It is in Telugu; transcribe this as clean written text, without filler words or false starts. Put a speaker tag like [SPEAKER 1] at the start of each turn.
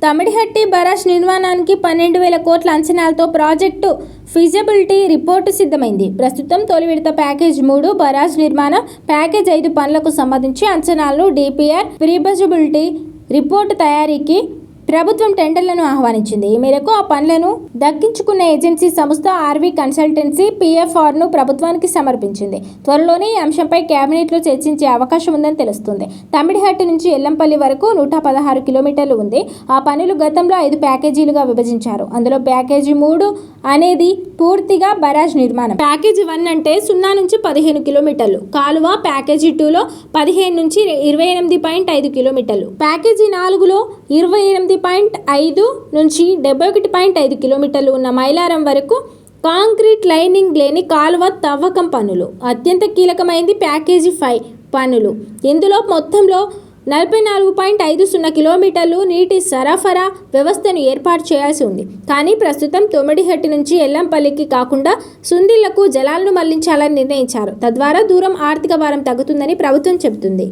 [SPEAKER 1] తమిడిహట్టి బరాజ్ నిర్మాణానికి 12,000 కోట్ల అంచనాలతో ప్రాజెక్టు ఫీజిబిలిటీ రిపోర్టు సిద్ధమైంది. ప్రస్తుతం తొలి విడత ప్యాకేజ్ 3 బరాజ్ నిర్మాణం, ప్యాకేజ్ 5 పనులకు సంబంధించి అంచనాలను డిపిఆర్ ఫీజిబిలిటీ రిపోర్టు తయారీకి ప్రభుత్వం టెండర్లను ఆహ్వానించింది. ఈ మేరకు ఆ పనులను దక్కించుకున్న ఏజెన్సీ సంస్థ ఆర్వీ కన్సల్టెన్సీ పిఎఫ్ఆర్ను ప్రభుత్వానికి సమర్పించింది. త్వరలోనే ఈ అంశంపై కేబినెట్లో చర్చించే అవకాశం ఉందని తెలుస్తుంది. తమిడిహట్టి నుంచి ఎల్లంపల్లి వరకు 116 కిలోమీటర్లు ఉంది. ఆ పనులు గతంలో 5 ప్యాకేజీలుగా విభజించారు. అందులో ప్యాకేజీ 3 అనేది పూర్తిగా బరాజ్ నిర్మాణం. ప్యాకేజీ 1 అంటే 0 నుంచి 15 కిలోమీటర్లు కాలువ, ప్యాకేజీ 2లో 15 నుంచి 28.5 కిలోమీటర్లు, ప్యాకేజీ 4లో 28.5 నుంచి 71.5 కిలోమీటర్లు ఉన్న మైలారం వరకు కాంక్రీట్ లైనింగ్ లేని కాలువ తవ్వకం పనులు. అత్యంత కీలకమైంది ప్యాకేజీ 5 పనులు. ఇందులో మొత్తంలో 44.50 కిలోమీటర్లు నీటి సరఫరా వ్యవస్థను ఏర్పాటు చేయాల్సి ఉంది. కానీ ప్రస్తుతం తొమ్మిడిహట్టి నుంచి ఎల్లంపల్లికి కాకుండా సుందిళ్లకు జలాలను మళ్లించాలని నిర్ణయించారు. తద్వారా దూరం ఆర్థిక భారం తగ్గుతుందని ప్రభుత్వం చెబుతుంది.